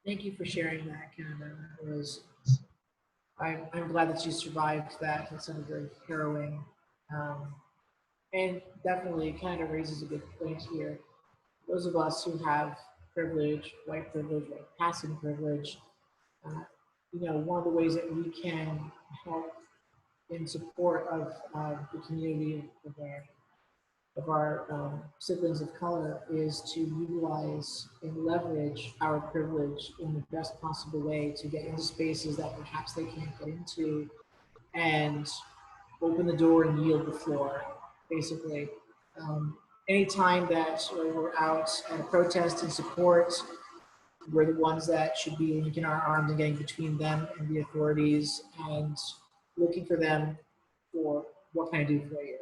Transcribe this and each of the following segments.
Thank you for sharing that, Canada. It was, I'm glad that you survived that. It's something very harrowing. Um, and definitely kind of raises a good point here. Those of us who have privilege, white passing privilege, uh, one of the ways that we can help in support of the community of our siblings of color is to utilize and leverage our privilege in the best possible way to get into spaces that perhaps they can't get into and open the door and yield the floor, basically. Um, Anytime that we're out at a protest and support, we're the ones that should be linking our arms and getting between them and the authorities and looking for them for what can I do for you.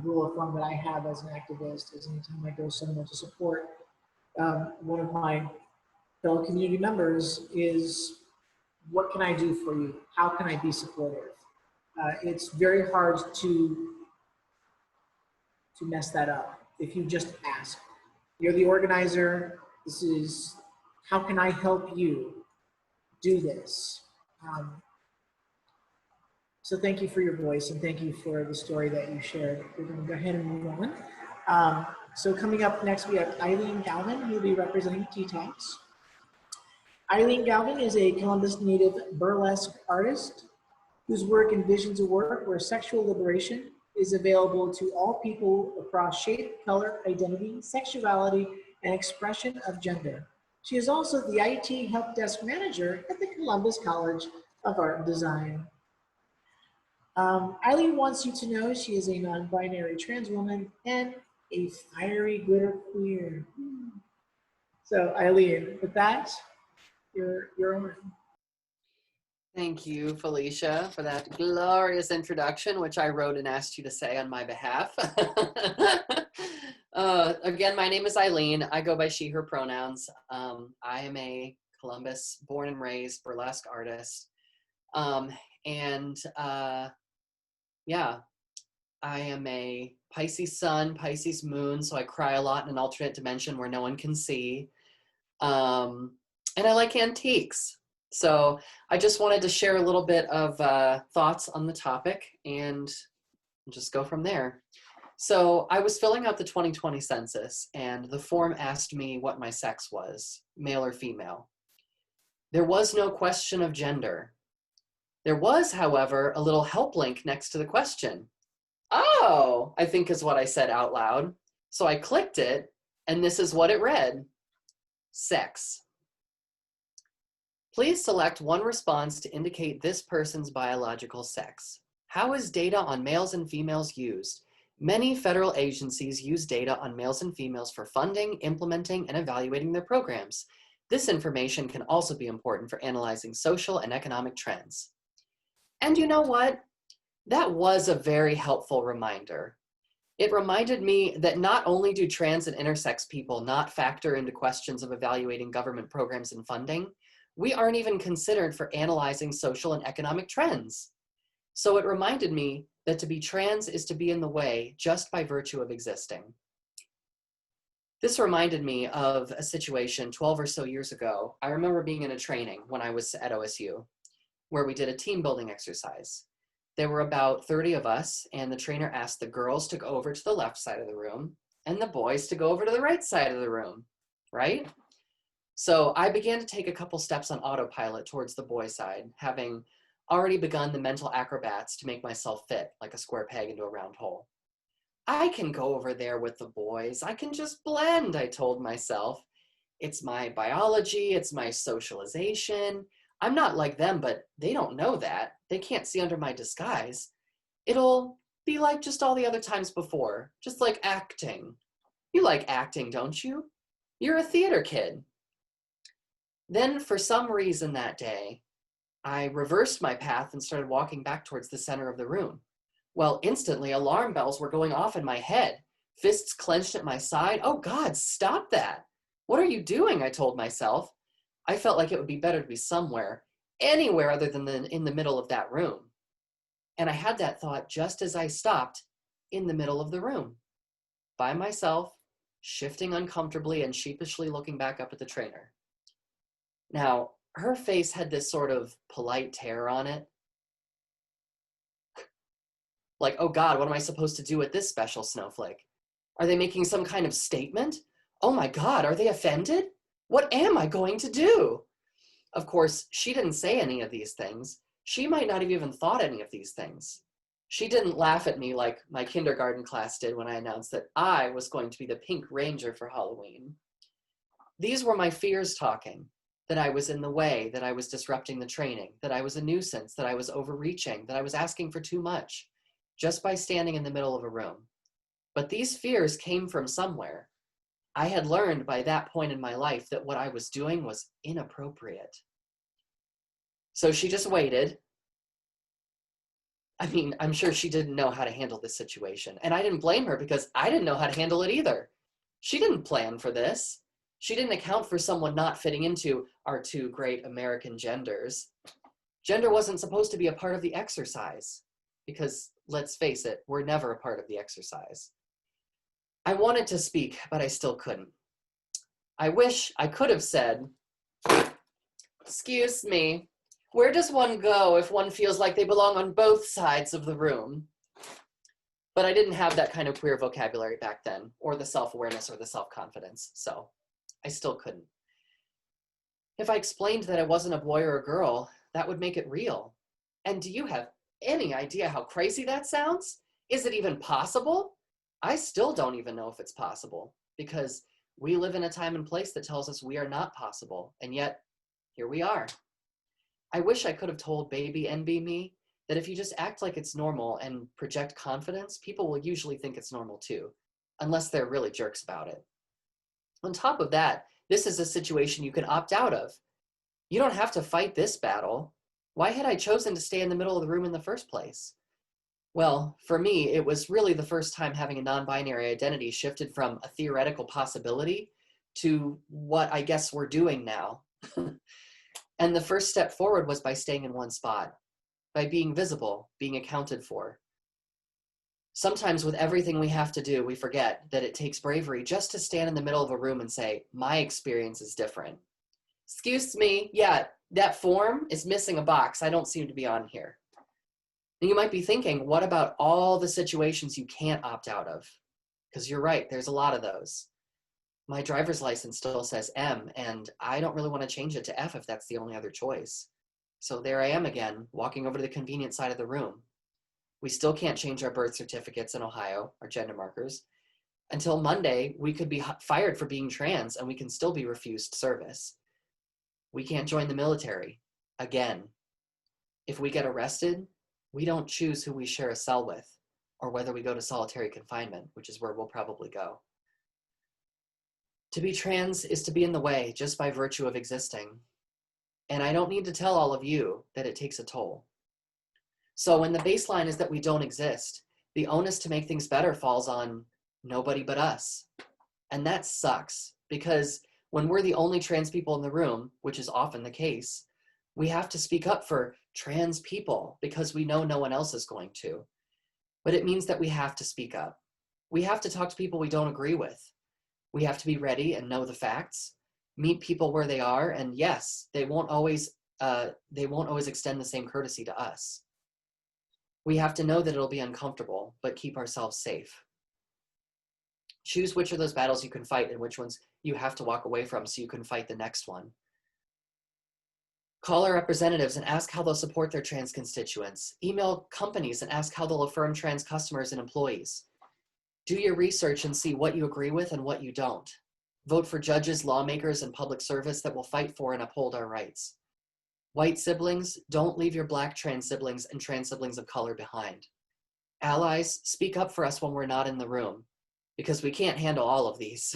Rule of thumb that I have as an activist is anytime I go somewhere to support one of my fellow community members is what can I do for you? How can I be supportive? It's very hard to mess that up if you just ask. You're the organizer. This is how can I help you do this? Um, so thank you for your voice and thank you for the story that you shared. We're going to go ahead and move on. So coming up next, we have Eileen Galvin, who will be representing T-Talks. Eileen Galvin is a Columbus native burlesque artist whose work envisions a world where sexual liberation is available to all people across shape, color, identity, sexuality, and expression of gender. She is also the IT Help Desk Manager at the Columbus College of Art and Design. Eileen wants you to know she is a non-binary trans woman and a fiery glitter queer. So Eileen, with that, you're on. Thank you, Felicia, for that glorious introduction, which I wrote and asked you to say on my behalf. Again, my name is Eileen. I go by she, her pronouns. I am a Columbus born and raised burlesque artist. Yeah, I am a Pisces sun, Pisces moon, so I cry a lot in an alternate dimension where no one can see. And I like antiques. So I just wanted to share a little bit of thoughts on the topic and just go from there. So I was filling out the 2020 census and the form asked me what my sex was, male or female. There was no question of gender. There was, however, a little help link next to the question. Oh, I think is what I said out loud. So I clicked it and this is what it read. Sex. Please select one response to indicate this person's biological sex. How is data on males and females used? Many federal agencies use data on males and females for funding, implementing, and evaluating their programs. This information can also be important for analyzing social and economic trends. And you know what? That was a very helpful reminder. It reminded me that not only do trans and intersex people not factor into questions of evaluating government programs and funding, we aren't even considered for analyzing social and economic trends. So it reminded me that to be trans is to be in the way just by virtue of existing. This reminded me of a situation 12 or so years ago. I remember being in a training when I was at OSU, where we did a team building exercise. There were about 30 of us, and the trainer asked the girls to go over to the left side of the room and the boys to go over to the right side of the room, right? So I began to take a couple steps on autopilot towards the boy side, having already begun the mental acrobats to make myself fit like a square peg into a round hole. I can go over there with the boys. I can just blend, I told myself. It's my biology, it's my socialization. I'm not like them, but they don't know that. They can't see under my disguise. It'll be like just all the other times before, just like acting. You like acting, don't you? You're a theater kid. Then for some reason that day, I reversed my path and started walking back towards the center of the room. Well, instantly alarm bells were going off in my head, fists clenched at my side. Oh God, stop that. What are you doing? I told myself. I felt like it would be better to be somewhere, anywhere other than in the middle of that room. And I had that thought just as I stopped in the middle of the room, by myself, shifting uncomfortably and sheepishly looking back up at the trainer. Now, her face had this sort of polite terror on it. Like, oh God, what am I supposed to do with this special snowflake? Are they making some kind of statement? Oh my God, are they offended? What am I going to do? Of course, she didn't say any of these things. She might not have even thought any of these things. She didn't laugh at me like my kindergarten class did when I announced that I was going to be the Pink Ranger for Halloween. These were my fears talking, that I was in the way, that I was disrupting the training, that I was a nuisance, that I was overreaching, that I was asking for too much, just by standing in the middle of a room. But these fears came from somewhere. I had learned by that point in my life that what I was doing was inappropriate. So she just waited. I mean, I'm sure she didn't know how to handle this situation. And I didn't blame her because I didn't know how to handle it either. She didn't plan for this. She didn't account for someone not fitting into our two great American genders. Gender wasn't supposed to be a part of the exercise because, let's face it, we're never a part of the exercise. I wanted to speak, but I still couldn't. I wish I could have said, "Excuse me, where does one go if one feels like they belong on both sides of the room?" But I didn't have that kind of queer vocabulary back then, or the self-awareness or the self-confidence, so I still couldn't. If I explained that I wasn't a boy or a girl, that would make it real. And do you have any idea how crazy that sounds? Is it even possible? I still don't even know if it's possible, because we live in a time and place that tells us we are not possible, and yet here we are. I wish I could have told baby NB me that if you just act like it's normal and project confidence, people will usually think it's normal too, unless they're really jerks about it. On top of that, this is a situation you can opt out of. You don't have to fight this battle. Why had I chosen to stay in the middle of the room in the first place? Well, for me, it was really the first time having a non-binary identity shifted from a theoretical possibility to what I guess we're doing now. And the first step forward was by staying in one spot, by being visible, being accounted for. Sometimes with everything we have to do, we forget that it takes bravery just to stand in the middle of a room and say, my experience is different. Excuse me, yeah, that form is missing a box. I don't seem to be on here. And you might be thinking, what about all the situations you can't opt out of? Because you're right, there's a lot of those. My driver's license still says M, and I don't really want to change it to F if that's the only other choice. So there I am again, walking over to the convenient side of the room. We still can't change our birth certificates in Ohio, our gender markers. Until Monday, we could be fired for being trans, and we can still be refused service. We can't join the military, again. If we get arrested, we don't choose who we share a cell with, or whether we go to solitary confinement, which is where we'll probably go. To be trans is to be in the way just by virtue of existing. And I don't need to tell all of you that it takes a toll. So when the baseline is that we don't exist, the onus to make things better falls on nobody but us. And that sucks, because when we're the only trans people in the room, which is often the case, we have to speak up for trans people because we know no one else is going to. But it means that we have to speak up. We have to talk to people we don't agree with. We have to be ready and know the facts, meet people where they are, and yes, they won't always extend the same courtesy to us. We have to know that it'll be uncomfortable, but keep ourselves safe. Choose which of those battles you can fight and which ones you have to walk away from so you can fight the next one. Call our representatives and ask how they'll support their trans constituents. Email companies and ask how they'll affirm trans customers and employees. Do your research and see what you agree with and what you don't. Vote for judges, lawmakers, and public service that will fight for and uphold our rights. White siblings, don't leave your Black trans siblings and trans siblings of color behind. Allies, speak up for us when we're not in the room, because we can't handle all of these.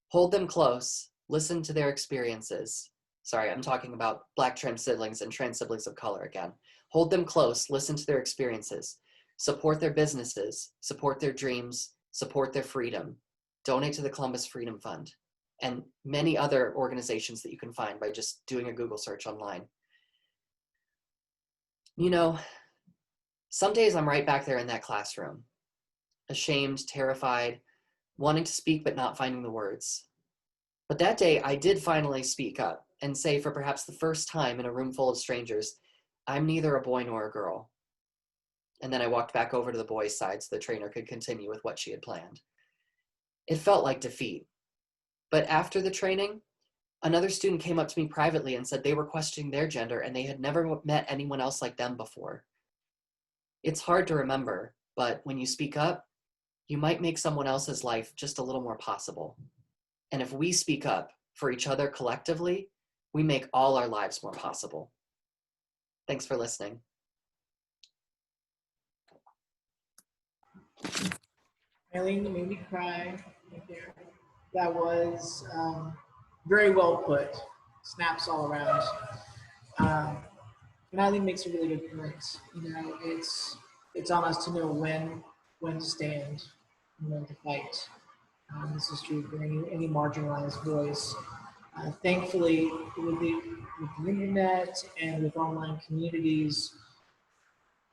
Hold them close, listen to their experiences. Sorry, I'm talking about Black trans siblings and trans siblings of color again. Hold them close, listen to their experiences. Support their businesses, support their dreams, support their freedom. Donate to the Columbus Freedom Fund and many other organizations that you can find by just doing a Google search online. You know, some days I'm right back there in that classroom, ashamed, terrified, wanting to speak but not finding the words. But that day, I did finally speak up and say, for perhaps the first time in a room full of strangers, I'm neither a boy nor a girl. And then I walked back over to the boys' side so the trainer could continue with what she had planned. It felt like defeat. But after the training, another student came up to me privately and said they were questioning their gender and they had never met anyone else like them before. It's hard to remember, but when you speak up, you might make someone else's life just a little more possible. And if we speak up for each other collectively, we make all our lives more possible. Thanks for listening. Eileen, you made me cry right there. That was very well put. Snaps all around. Um, and Eileen makes a really good point. You know, it's on us to know when to stand and when to fight. This is true for any marginalized voice. Thankfully, with the internet and with online communities,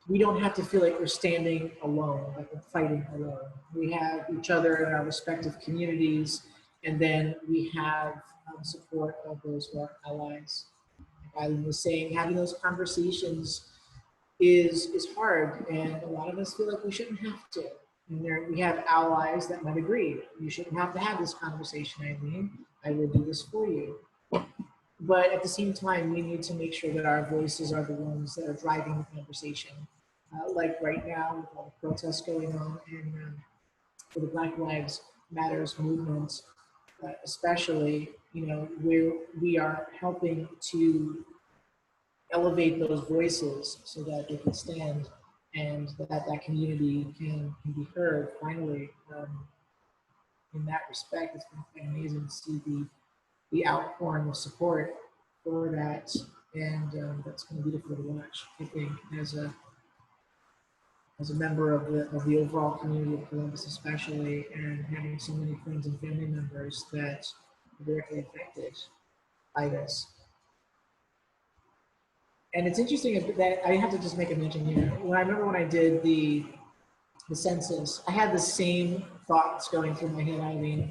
we don't have to feel like we're standing alone, like we're fighting alone. We have each other in our respective communities, and then we have support of those who are allies. Like Eileen was saying, having those conversations is hard, and a lot of us feel like we shouldn't have to. And there, we have allies that might agree. You shouldn't have to have this conversation, Eileen. I will do this for you. But at the same time, we need to make sure that our voices are the ones that are driving the conversation. Like right now, with all the protests going on and for the Black Lives Matters movement, especially, you know, where we are helping to elevate those voices so that they can stand and that community can be heard finally. In that respect, it's been quite amazing to see the outpouring of support for that, and that's been beautiful to watch. I think as a member of the overall community of Columbus, especially, and having so many friends and family members that are directly affected by this. And it's interesting that I have to just make a mention here. When I remember when I did the census, I had the same thoughts going through my head, Eileen.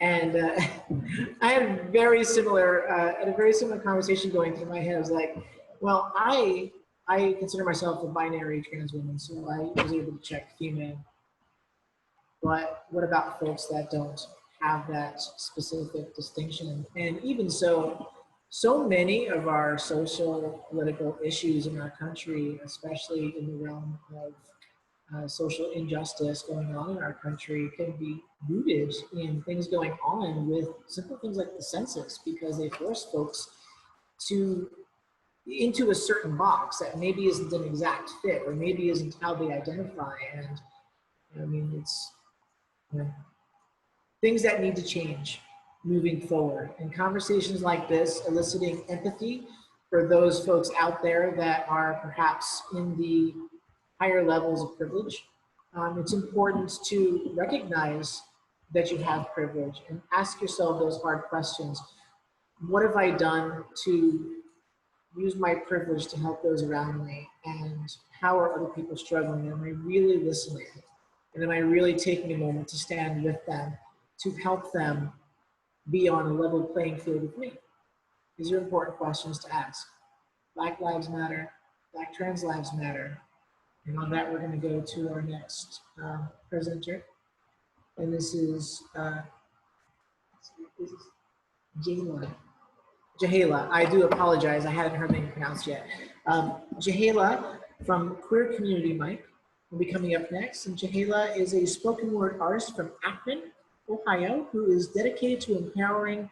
And I had a very similar conversation going through my head. I was like, well, I consider myself a binary trans woman, so I was able to check female. But what about folks that don't have that specific distinction? And even so, so many of our social political issues in our country, especially in the realm of social injustice going on in our country, can be rooted in things going on with simple things like the census, because they force folks to into a certain box that maybe isn't an exact fit or maybe isn't how they identify. And I mean, it's things that need to change moving forward. And conversations like this eliciting empathy for those folks out there that are perhaps in the higher levels of privilege. It's important to recognize that you have privilege and ask yourself those hard questions. What have I done to use my privilege to help those around me? And how are other people struggling? Am I really listening? And am I really taking a moment to stand with them, to help them be on a level playing field with me? These are important questions to ask. Black Lives Matter, Black trans lives matter. And on that, we're going to go to our next presenter. And this is Jayla. Jahala. I do apologize. I hadn't heard her name pronounced yet. Jahala from Queer Community Mike will be coming up next. And Jahala is a spoken word artist from Akron, Ohio, who is dedicated to empowering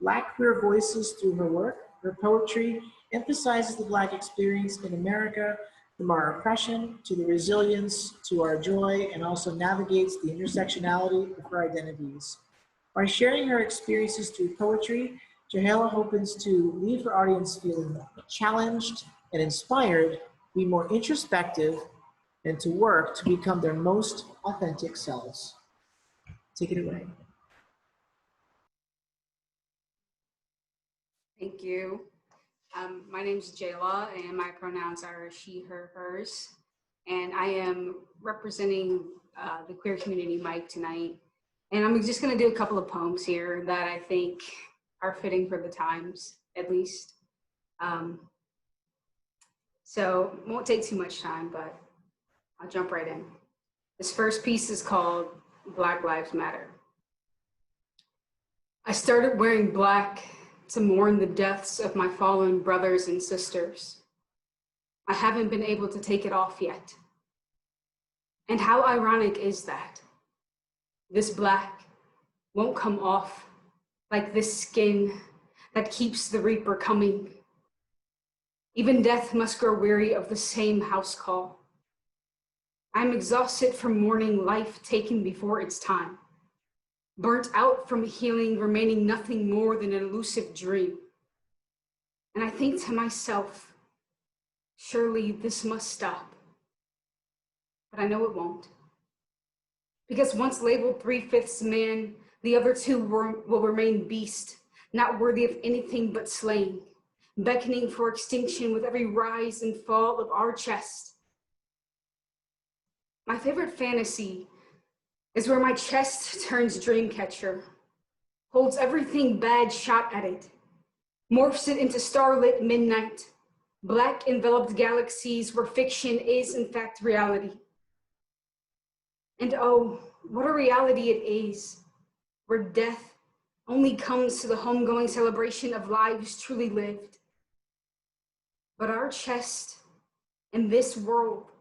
Black queer voices through her work. Her poetry emphasizes the Black experience in America, from our oppression to the resilience to our joy, and also navigates the intersectionality of her identities. By sharing her experiences through poetry, Jahala hopes to leave her audience feeling challenged and inspired, be more introspective, and to work to become their most authentic selves. Take it away. Thank you. My name is Jayla, and my pronouns are she, her, hers. And I am representing the queer community mic tonight. And I'm just going to do a couple of poems here that I think are fitting for the times, at least. So it won't take too much time, but I'll jump right in. This first piece is called Black Lives Matter. I started wearing black to mourn the deaths of my fallen brothers and sisters. I haven't been able to take it off yet. And how ironic is that? This black won't come off like this skin that keeps the reaper coming. Even death must grow weary of the same house call. I'm exhausted from mourning life taken before its time, burnt out from healing, remaining nothing more than an elusive dream. And I think to myself, surely this must stop. But I know it won't. Because once labeled 3/5 man, the other two will remain beast, not worthy of anything but slaying, beckoning for extinction with every rise and fall of our chest. My favorite fantasy is where my chest turns dream catcher, holds everything bad shot at it, morphs it into starlit midnight, black enveloped galaxies where fiction is in fact reality. And oh, what a reality it is, where death only comes to the homegoing celebration of lives truly lived. But our chest in this world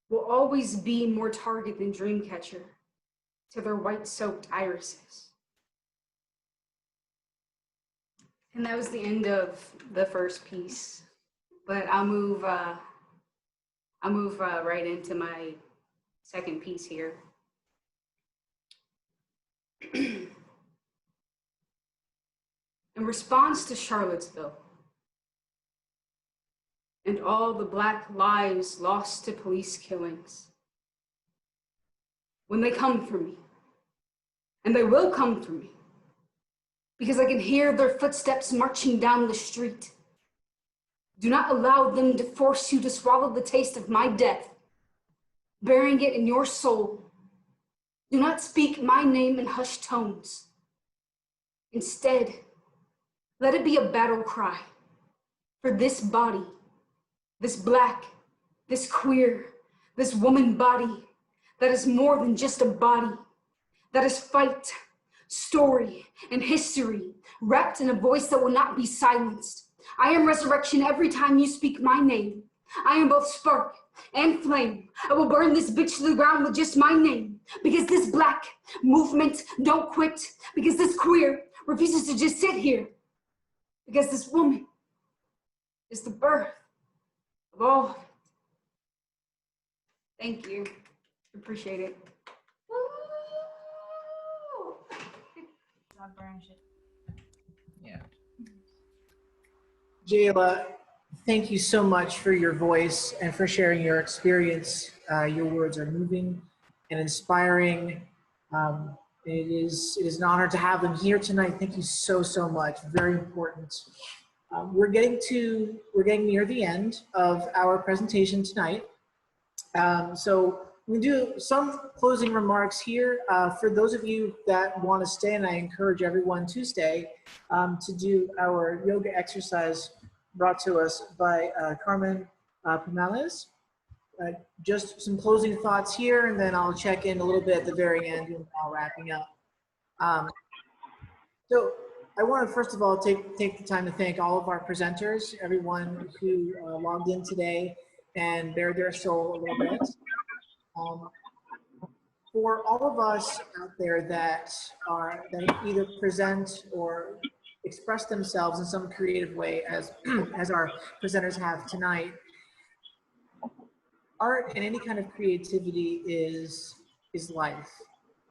will always be more target than Dreamcatcher to their white-soaked irises. And that was the end of the first piece. But I'll move right into my second piece here. In response to Charlottesville and all the Black lives lost to police killings, when they come for me, and they will come for me, because I can hear their footsteps marching down the street, do not allow them to force you to swallow the taste of my death, bearing it in your soul. Do not speak my name in hushed tones. Instead, let it be a battle cry for this body, this Black, this queer, this woman body that is more than just a body, that is fight, story, and history wrapped in a voice that will not be silenced. I am resurrection every time you speak my name. I am both spark and flame. I will burn this bitch to the ground with just my name. Because this Black movement don't quit. Because this queer refuses to just sit here. Because this woman is the birth of all of it. Thank you. Appreciate it. Yeah. Jayla, thank you so much for your voice and for sharing your experience. Your words are moving and inspiring. It is an honor to have them here tonight. Thank you so much. Very important. We're getting near the end of our presentation tonight. So we do some closing remarks here. For those of you that want to stay, and I encourage everyone to stay, to do our yoga exercise brought to us by Carmen Pamales. Just some closing thoughts here, and then I'll check in a little bit at the very end and while wrapping up. So I want to first of all take the time to thank all of our presenters, everyone who logged in today and bared their soul a little bit. For all of us out there that either present or express themselves in some creative way, as our presenters have tonight, art and any kind of creativity is life,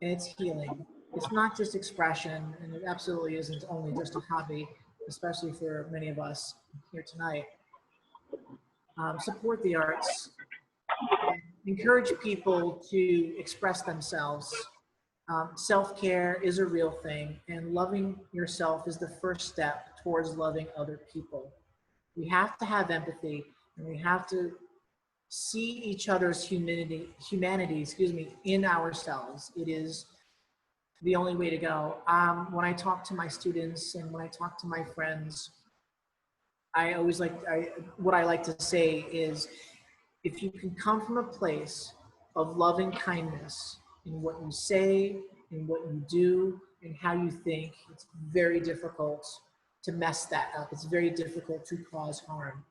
and it's healing. It's not just expression, and it absolutely isn't only just a hobby, especially for many of us here tonight. Support the arts. Encourage people to express themselves. Self-care is a real thing, and loving yourself is the first step towards loving other people. We have to have empathy, and we have to see each other's humanity in ourselves. It is the only way to go. When I talk to my students and when I talk to my friends, I always what I like to say is, if you can come from a place of loving kindness in what you say, in what you do, and how you think, it's very difficult to mess that up. It's very difficult to cause harm.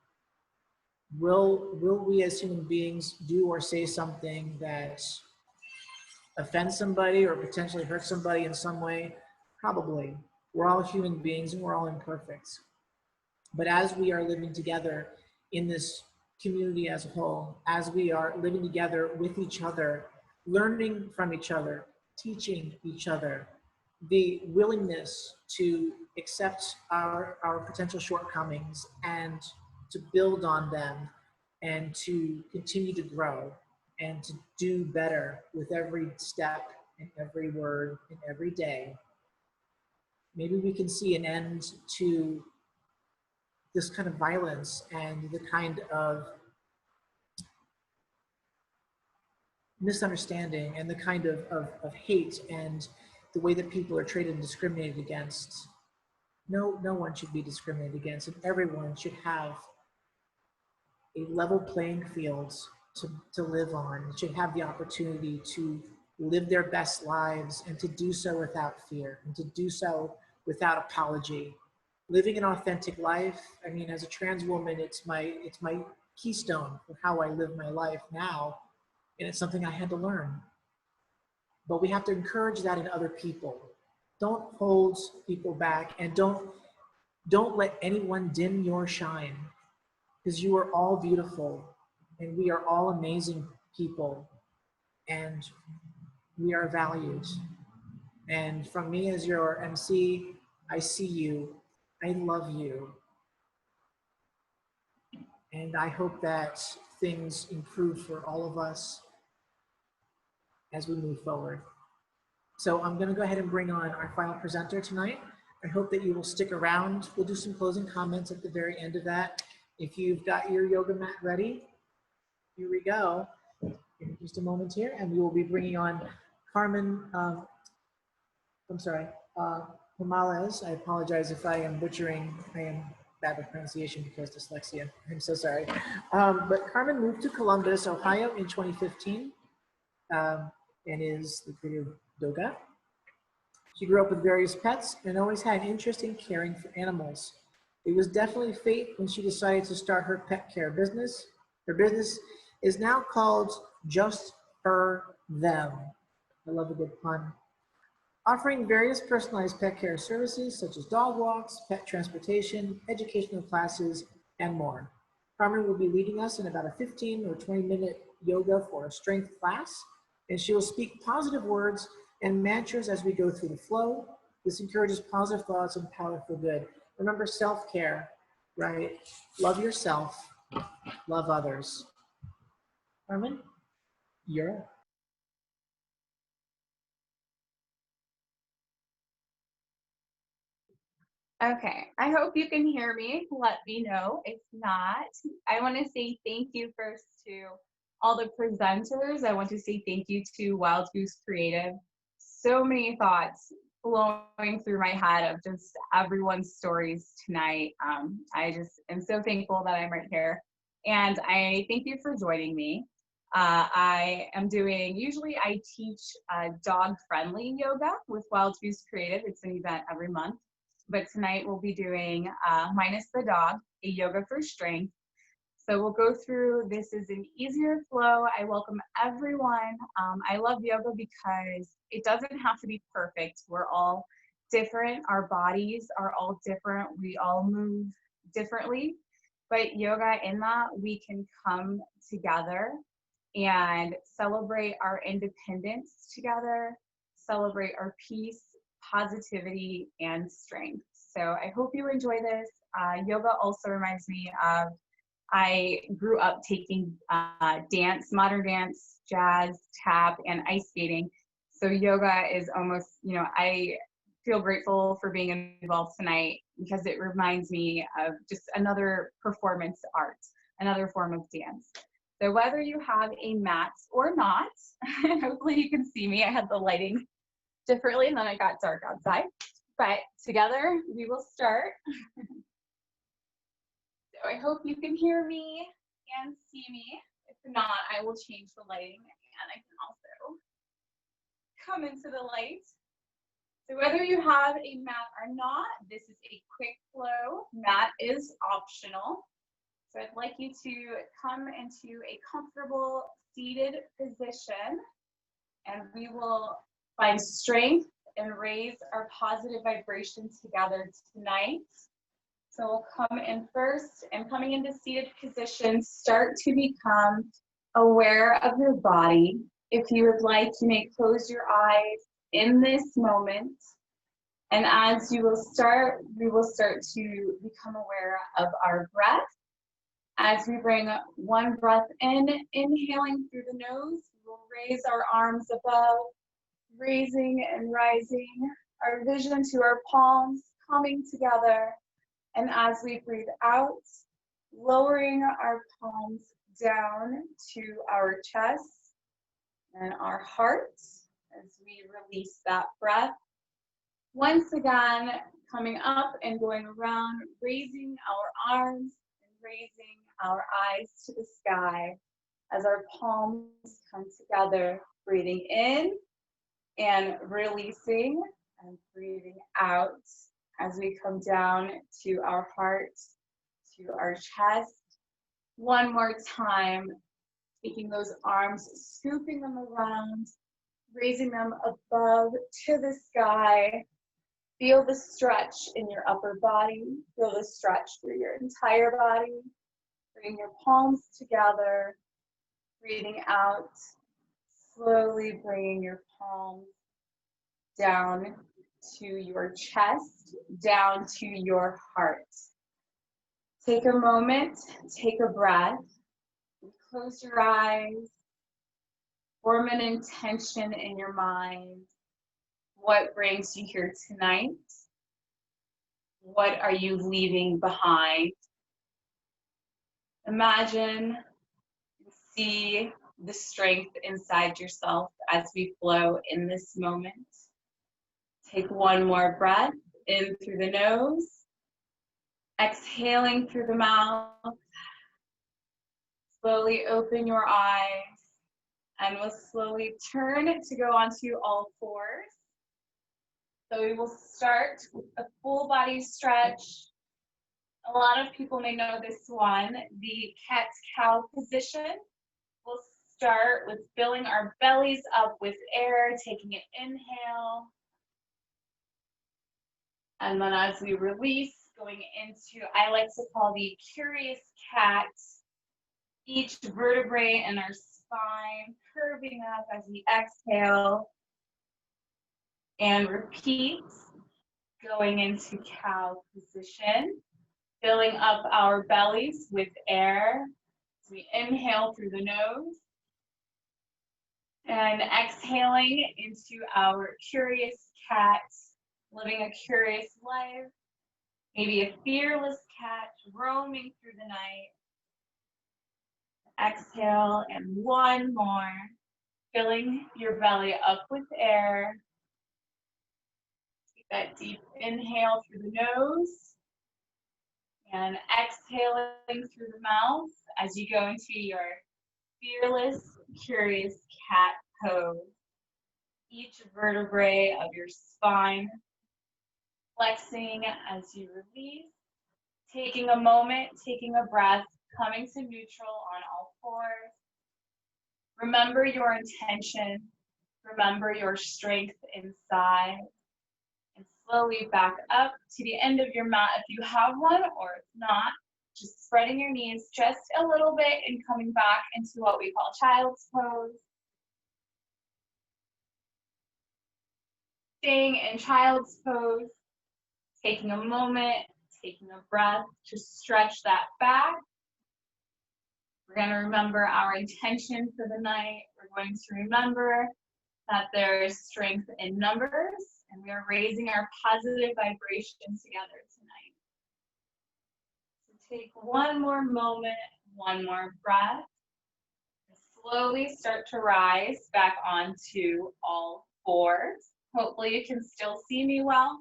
Will we as human beings do or say something that offends somebody or potentially hurt somebody in some way? Probably. We're all human beings and we're all imperfect. But as we are living together in this community as a whole, as we are living together with each other, learning from each other, teaching each other, the willingness to accept our potential shortcomings and to build on them and to continue to grow and to do better with every step and every word and every day, maybe we can see an end to this kind of violence and the kind of misunderstanding and the kind of hate and the way that people are treated and discriminated against. No one should be discriminated against, and everyone should have a level playing field to live on, should have the opportunity to live their best lives and to do so without fear and to do so without apology. Living an authentic life, I mean, as a trans woman, it's my keystone for how I live my life now, and it's something I had to learn. But we have to encourage that in other people. Don't hold people back, and don't let anyone dim your shine, because you are all beautiful and we are all amazing people and we are valued. And from me as your MC, I see you, I love you, and I hope that things improve for all of us as we move forward. So I'm going to go ahead and bring on our final presenter tonight. I hope that you will stick around. We'll do some closing comments at the very end of that. If you've got your yoga mat ready, here we go. In just a moment here, and we will be bringing on Carmen, Pomales. I apologize if I am butchering. I am bad with pronunciation because dyslexia. I'm so sorry. But Carmen moved to Columbus, Ohio in 2015 and is the creator of Doga. She grew up with various pets and always had an interest in caring for animals. It was definitely fate when she decided to start her pet care business. Her business is now called Just for Them. I love a good pun. Offering various personalized pet care services such as dog walks, pet transportation, educational classes, and more. Carmen will be leading us in about a 15 or 20-minute yoga for a strength class, and she will speak positive words and mantras as we go through the flow. This encourages positive thoughts and power for good. Remember self-care, right? Love yourself, love others. Carmen, you're up. Okay, I hope you can hear me. Let me know if not. I want to say thank you first to all the presenters. I want to say thank you to Wild Goose Creative. So many thoughts flowing through my head of just everyone's stories tonight. I just am so thankful that I'm right here. And I thank you for joining me. Usually I teach dog-friendly yoga with Wild Goose Creative. It's an event every month. But tonight we'll be doing Minus the Dog, a yoga for strength. So we'll go through, this is an easier flow. I welcome everyone. I love yoga because it doesn't have to be perfect. We're all different. Our bodies are all different. We all move differently. But yoga, in that, we can come together and celebrate our independence together, celebrate our peace, positivity, and strength. So I hope you enjoy this. Yoga also reminds me of, I grew up taking dance, modern dance, jazz, tap, and ice skating. So yoga is almost, I feel grateful for being involved tonight because it reminds me of just another performance art, another form of dance. So whether you have a mat or not, hopefully you can see me. I had the lighting differently, and then it got dark outside. But together, we will start. So I hope you can hear me and see me. If not, I will change the lighting, and I can also come into the light. So whether you have a mat or not, this is a quick flow. Mat is optional. So I'd like you to come into a comfortable seated position, and we will find strength and raise our positive vibrations together tonight. So we'll come in first, and coming into seated position, start to become aware of your body. If you would like, you may close your eyes in this moment. And as you will start, we will start to become aware of our breath. As we bring one breath in, inhaling through the nose, we'll raise our arms above, raising and rising, our vision to our palms coming together. And as we breathe out, lowering our palms down to our chest and our heart as we release that breath. Once again, coming up and going around, raising our arms and raising our eyes to the sky as our palms come together, breathing in and releasing and breathing out as we come down to our heart, to our chest. One more time, taking those arms, scooping them around, raising them above to the sky. Feel the stretch in your upper body. Feel the stretch through your entire body. Bring your palms together, breathing out, slowly bringing your palms down to your chest, down to your heart. Take a moment, take a breath, close your eyes, form an intention in your mind. What brings you here tonight? What are you leaving behind? Imagine and see the strength inside yourself as we flow in this moment. Take one more breath in through the nose, exhaling through the mouth. Slowly open your eyes, and we'll slowly turn to go onto all fours. So we will start with a full body stretch. A lot of people may know this one, the cat-cow position. We'll start with filling our bellies up with air, taking an inhale. And then as we release, going into, I like to call the curious cat. Each vertebrae in our spine curving up as we exhale. And repeat, going into cow position, filling up our bellies with air. So we inhale through the nose and exhaling into our curious cat, living a curious life, maybe a fearless cat roaming through the night. Exhale, and one more, filling your belly up with air. Take that deep inhale through the nose and exhaling through the mouth as you go into your fearless, curious cat pose. Each vertebrae of your spine flexing as you release. Taking a moment, taking a breath, coming to neutral on all fours. Remember your intention. Remember your strength inside. And slowly back up to the end of your mat if you have one, or if not, just spreading your knees just a little bit and coming back into what we call child's pose. Staying in child's pose, taking a moment, taking a breath to stretch that back. We're going to remember our intention for the night. We're going to remember that there is strength in numbers, and we are raising our positive vibrations together tonight. So take one more moment, one more breath. Slowly start to rise back onto all fours. Hopefully you can still see me well.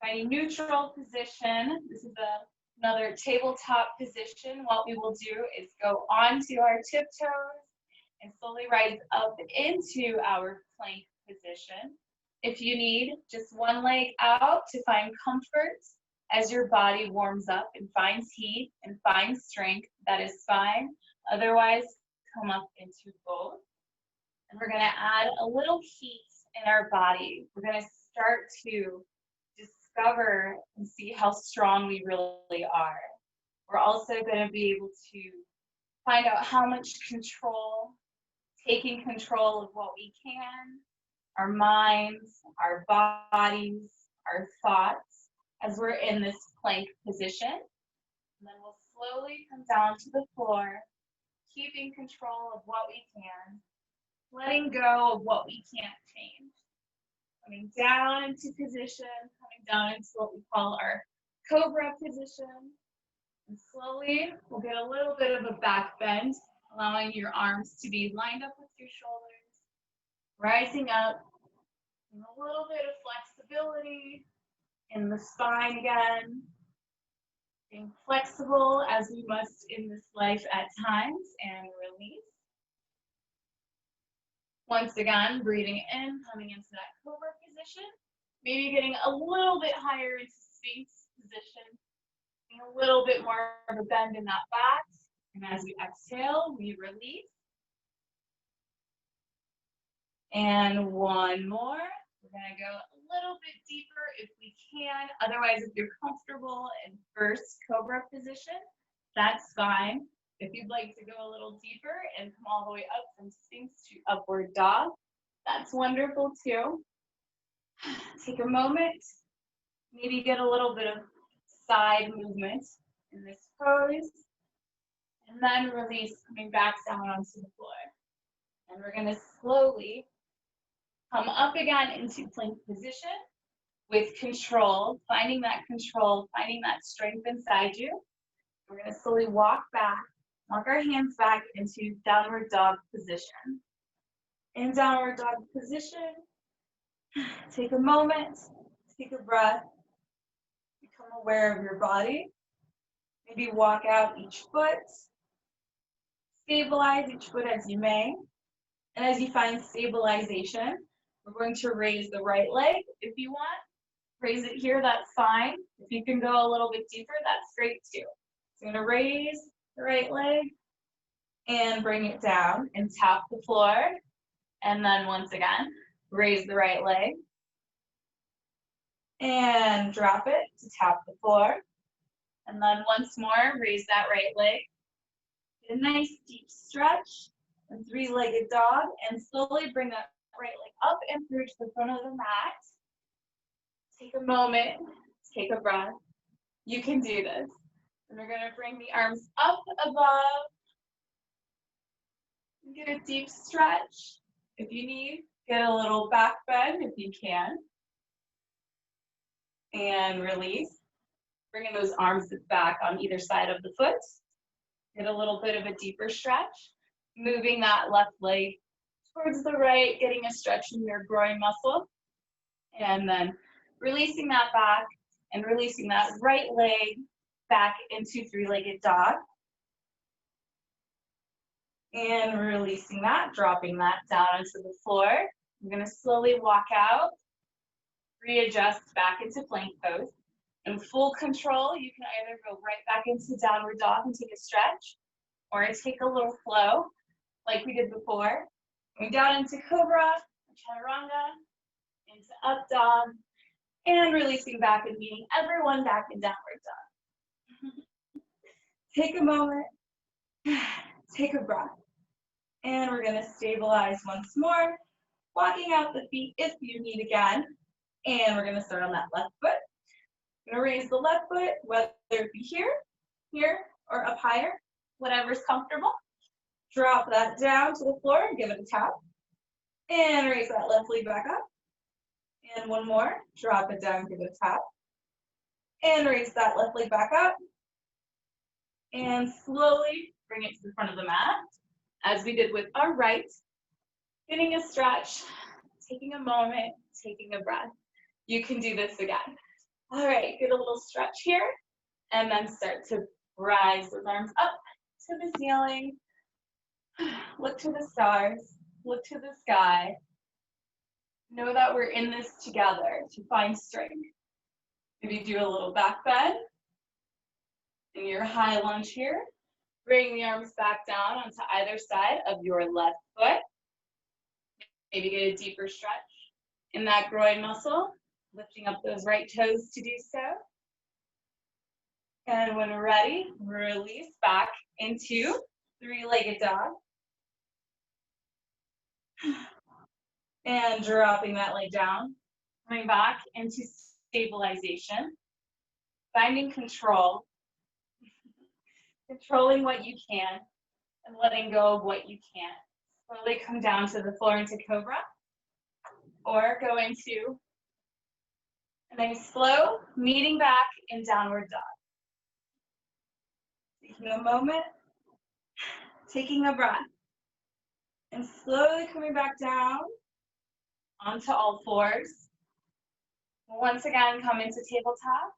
Find a neutral position. This is another tabletop position. What we will do is go onto our tiptoes and slowly rise up into our plank position. If you need just one leg out to find comfort as your body warms up and finds heat and finds strength, that is fine. Otherwise, come up into both. And we're going to add a little heat in our body. We're going to start to discover and see how strong we really are. We're also going to be able to find out how much control, taking control of what we can, our minds, our bodies, our thoughts, as we're in this plank position. And then we'll slowly come down to the floor, keeping control of what we can, letting go of what we can't change. Coming down into position, coming down into what we call our cobra position. And slowly, we'll get a little bit of a back bend, allowing your arms to be lined up with your shoulders, rising up, and a little bit of flexibility in the spine again. Being flexible as we must in this life at times, and release. Once again, breathing in, coming into that cobra position. Maybe getting a little bit higher into Sphinx position. Getting a little bit more of a bend in that back. And as we exhale, we release. And one more. We're going to go a little bit deeper if we can. Otherwise, if you're comfortable in first cobra position, that's fine. If you'd like to go a little deeper and come all the way up from Sphinx to upward dog, that's wonderful too. Take a moment, maybe get a little bit of side movement in this pose, and then release, coming back down onto the floor. And we're going to slowly come up again into plank position with control, finding that strength inside you. We're going to slowly walk our hands back into downward dog position. In downward dog position, take a moment, take a breath, become aware of your body. Maybe walk out each foot, stabilize each foot as you may. And as you find stabilization, we're going to raise the right leg if you want. Raise it here, that's fine. If you can go a little bit deeper, that's great too. So I'm going to raise the right leg and bring it down and tap the floor. And then once again, raise the right leg and drop it to tap the floor. And then once more, raise that right leg. Get a nice deep stretch and three-legged dog, and slowly bring that right leg up and through to the front of the mat. Take a moment, take a breath. You can do this. And we're going to bring the arms up above. Get a deep stretch if you need. Get a little back bend if you can. And release. Bringing those arms back on either side of the foot. Get a little bit of a deeper stretch. Moving that left leg towards the right, getting a stretch in your groin muscle. And then releasing that back and releasing that right leg back into three-legged dog. And releasing that, dropping that down onto the floor. I'm going to slowly walk out, readjust back into plank pose. In full control, you can either go right back into downward dog and take a stretch, or take a little flow, like we did before. Going down into cobra, chaturanga, into up dog, and releasing back and meeting everyone back in downward dog. Take a moment, take a breath, and we're going to stabilize once more, walking out the feet if you need again, and we're going to start on that left foot. We're going to raise the left foot, whether it be here, or up higher, whatever's comfortable. Drop that down to the floor and give it a tap, and raise that left leg back up. And one more, drop it down, give it a tap, and raise that left leg back up. And slowly bring it to the front of the mat, as we did with our right. Getting a stretch, taking a moment, taking a breath. You can do this again. All right, get a little stretch here, and then start to rise those arms up to the ceiling. Look to the stars, look to the sky. Know that we're in this together to find strength. Maybe do a little back bend in your high lunge here. Bring the arms back down onto either side of your left foot. Maybe get a deeper stretch in that groin muscle, lifting up those right toes to do so. And when ready, release back into three-legged dog. And dropping that leg down, coming back into stabilization, finding control, controlling what you can, and letting go of what you can't. Slowly come down to the floor into cobra, or go into a nice slow meeting back in downward dog. Taking a moment, taking a breath, and slowly coming back down onto all fours. Once again, come into tabletop.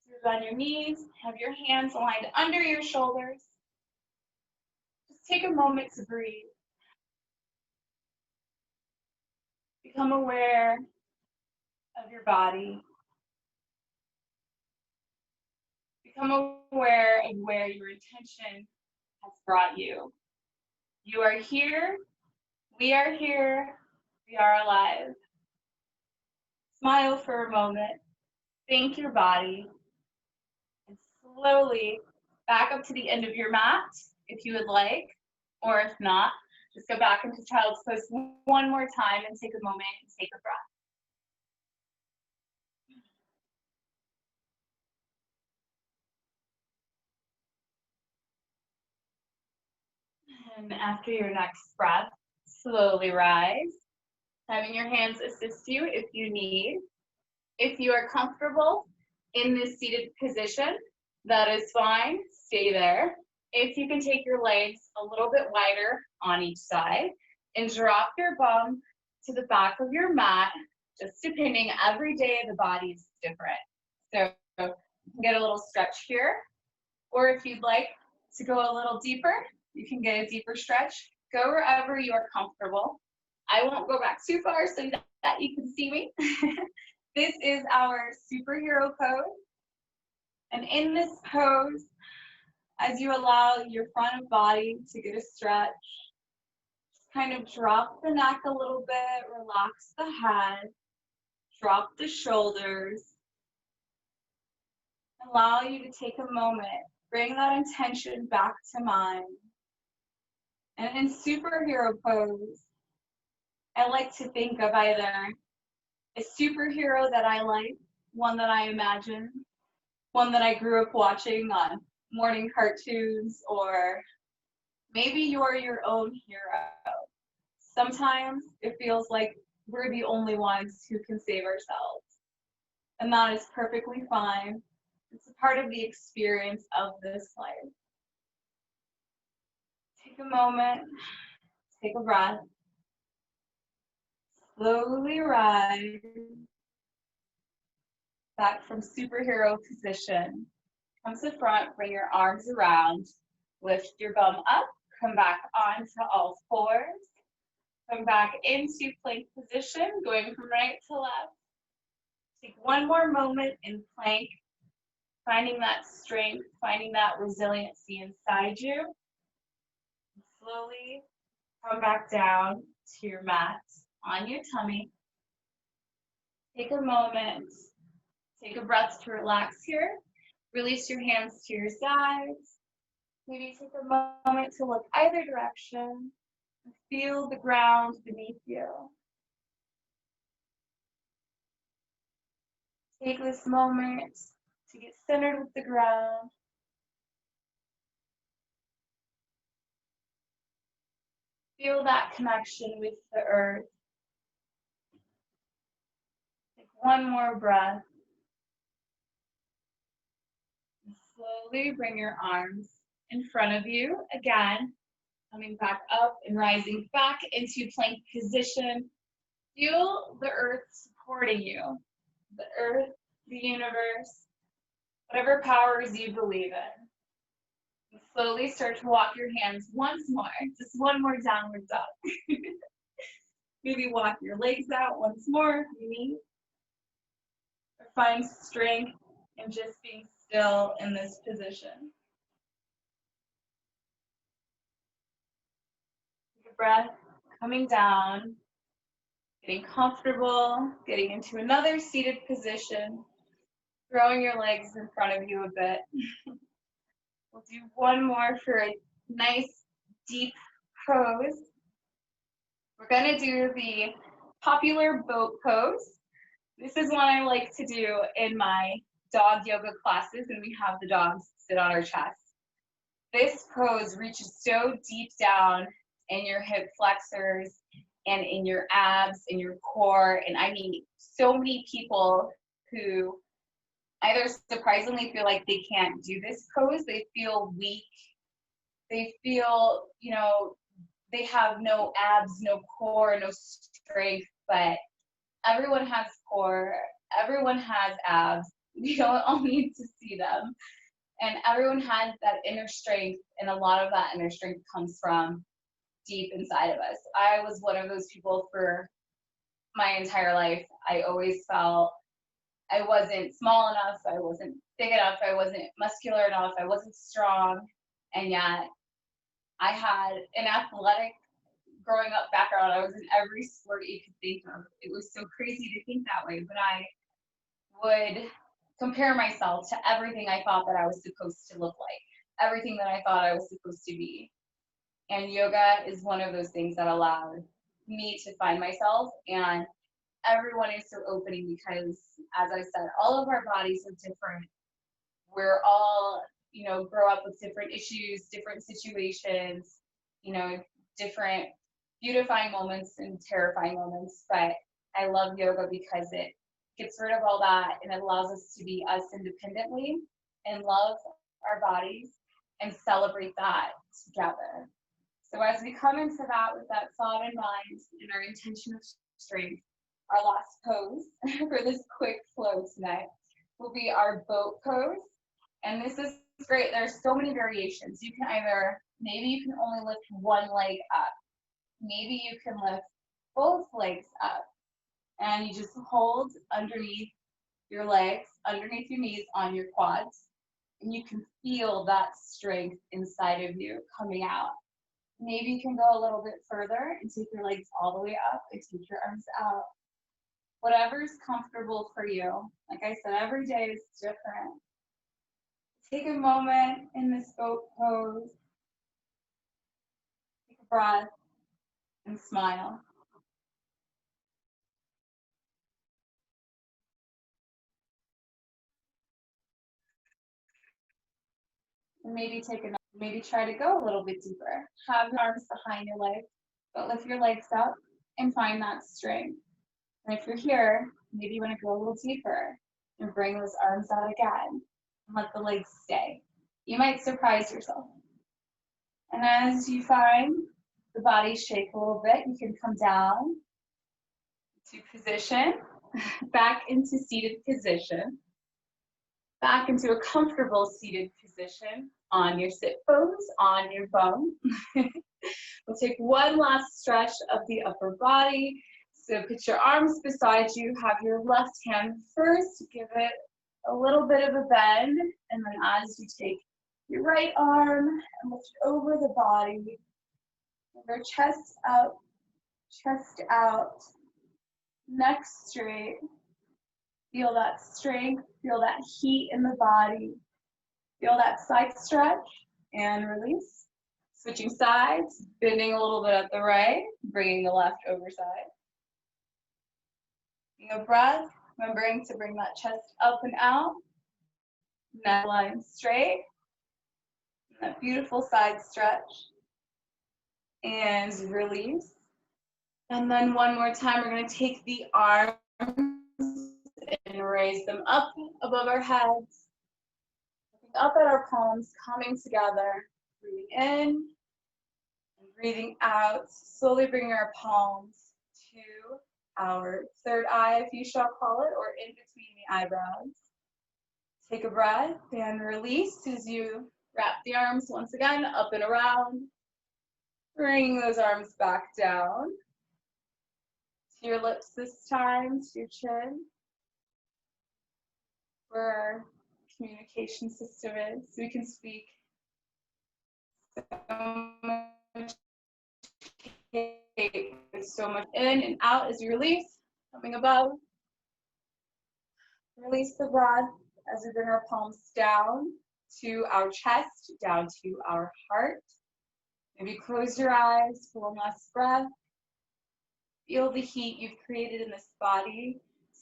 Sit on your knees, have your hands aligned under your shoulders. Just take a moment to breathe. Become aware of your body. Become aware of where your intention has brought you. You are here. We are here. We are alive. Smile for a moment. Thank your body. And slowly back up to the end of your mat if you would like, or if not, just go back into child's pose one more time and take a moment and take a breath. And after your next breath, slowly rise, having your hands assist you if you need. If you are comfortable in this seated position, that is fine, stay there. If you can take your legs a little bit wider on each side and drop your bum to the back of your mat, just depending, every day the body is different. So you can get a little stretch here, or if you'd like to go a little deeper, you can get a deeper stretch. Go wherever you are comfortable. I won't go back too far so that you can see me. This is our superhero pose. And in this pose, as you allow your front of body to get a stretch, just kind of drop the neck a little bit, relax the head, drop the shoulders. Allow you to take a moment, bring that intention back to mind. And in superhero pose, I like to think of either a superhero that I like, one that I imagine, one that I grew up watching on morning cartoons, or maybe you're your own hero. Sometimes it feels like we're the only ones who can save ourselves. And that is perfectly fine. It's a part of the experience of this life. Take a moment, take a breath, slowly rise back from superhero position. Come to the front, bring your arms around, lift your bum up, come back onto all fours, come back into plank position, going from right to left. Take one more moment in plank, finding that strength, finding that resiliency inside you. Slowly come back down to your mat on your tummy. Take a moment, take a breath to relax here. Release your hands to your sides. Maybe take a moment to look either direction. Feel the ground beneath you. Take this moment to get centered with the ground. Feel that connection with the earth. Take one more breath. And slowly bring your arms in front of you. Again, coming back up and rising back into plank position. Feel the earth supporting you. The earth, the universe, whatever powers you believe in. And slowly start to walk your hands once more, just one more downward dog. Maybe walk your legs out once more if you need. Or find strength in just being still in this position. Take a breath, coming down, getting comfortable, getting into another seated position, throwing your legs in front of you a bit. We'll do one more for a nice deep pose. We're going to do the popular boat pose. This is one I like to do in my dog yoga classes, and we have the dogs sit on our chest. This pose reaches so deep down in your hip flexors and in your abs, in your core, and I mean so many people who either surprisingly feel like they can't do this pose, they feel weak, they feel, they have no abs, no core, no strength, but everyone has core, everyone has abs, we don't all need to see them, and everyone has that inner strength, and a lot of that inner strength comes from deep inside of us. I was one of those people for my entire life. I always felt I wasn't small enough, I wasn't big enough, I wasn't muscular enough, I wasn't strong, and yet I had an athletic growing up background. I was in every sport you could think of. It was so crazy to think that way, but I would compare myself to everything I thought that I was supposed to look like, everything that I thought I was supposed to be. And yoga is one of those things that allowed me to find myself, and everyone is so opening because, as I said, all of our bodies are different. We're all, grow up with different issues, different situations, different beautifying moments and terrifying moments. But I love yoga because it gets rid of all that and it allows us to be us independently and love our bodies and celebrate that together. So as we come into that with that thought in mind and our intention of strength, our last pose for this quick flow tonight will be our boat pose. And this is great. There's so many variations. You can maybe you can only lift one leg up. Maybe you can lift both legs up. And you just hold underneath your legs, underneath your knees, on your quads. And you can feel that strength inside of you coming out. Maybe you can go a little bit further and take your legs all the way up and take your arms out. Whatever's comfortable for you. Like I said, every day is different. Take a moment in this boat pose. Take a breath and smile. And maybe try to go a little bit deeper. Have your arms behind your legs, but lift your legs up and find that strength. And if you're here, maybe you want to go a little deeper and bring those arms out again and let the legs stay. You might surprise yourself. And as you find the body shake a little bit, you can come down to position, back into seated position, back into a comfortable seated position on your sit bones, on your bum. We'll take one last stretch of the upper body. So put your arms beside you, have your left hand first, give it a little bit of a bend, and then as you take your right arm and lift it over the body, over chest up, chest out, neck straight. Feel that strength, feel that heat in the body. Feel that side stretch and release. Switching sides, bending a little bit at the right, bringing the left over side. Taking a breath, remembering to bring that chest up and out. Neck line straight. And that beautiful side stretch. And release. And then one more time, we're going to take the arms and raise them up above our heads. Looking up at our palms, coming together. Breathing in and breathing out. Slowly bringing our palms to our third eye, if you shall call it, or in between the eyebrows. Take a breath and release as you wrap the arms once again up and around. Bring those arms back down to your lips this time, to your chin, where our communication system is. We can speak so much hate, so much in and out as you release, coming above. Release the breath as we bring our palms down to our chest, down to our heart. Maybe close your eyes for one last breath. Feel the heat you've created in this body.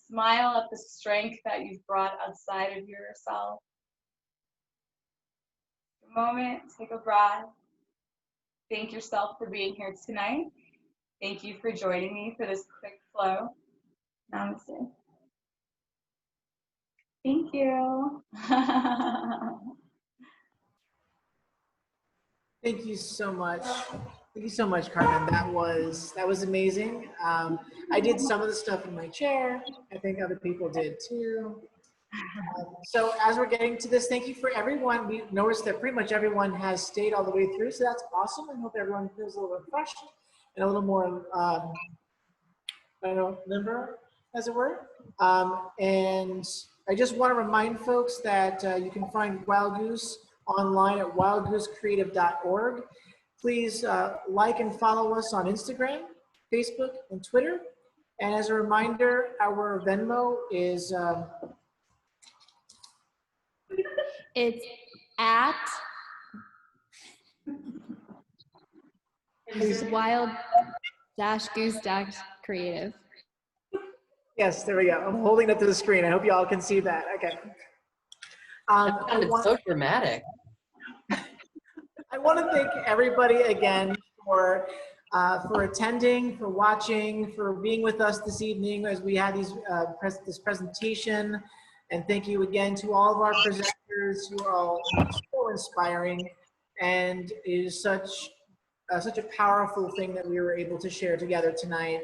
Smile at the strength that you've brought outside of yourself. A moment, take a breath. Thank yourself for being here tonight. Thank you for joining me for this quick flow. Namaste. Thank you. Thank you so much. Thank you so much, Carmen. That was amazing. I did some of the stuff in my chair. I think other people did too. So as we're getting to this, thank you for everyone. We noticed that pretty much everyone has stayed all the way through, so that's awesome. I hope everyone feels a little refreshed and a little more, I don't know, limber, as it were. And I just want to remind folks that you can find Wild Goose online at wildgoosecreative.org. Please like and follow us on Instagram, Facebook, and Twitter. And as a reminder, our Venmo is it's at wild-goose-creative. yes, there we go. I'm holding it to the screen. I hope you all can see that. Okay. That sounded so dramatic. I want to thank everybody again for attending, for watching, for being with us this evening as we had these this presentation. And thank you again to all of our presenters who are all so inspiring, and it is such a powerful thing that we were able to share together tonight.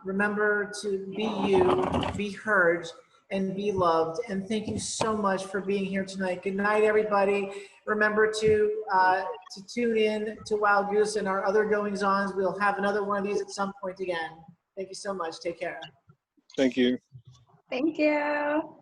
Remember to be you, be heard, and be loved. And thank you so much for being here tonight. Good night, everybody. Remember to tune in to Wild Goose and our other goings-ons. We'll have another one of these at some point again. Thank you so much. Take care. Thank you. Thank you.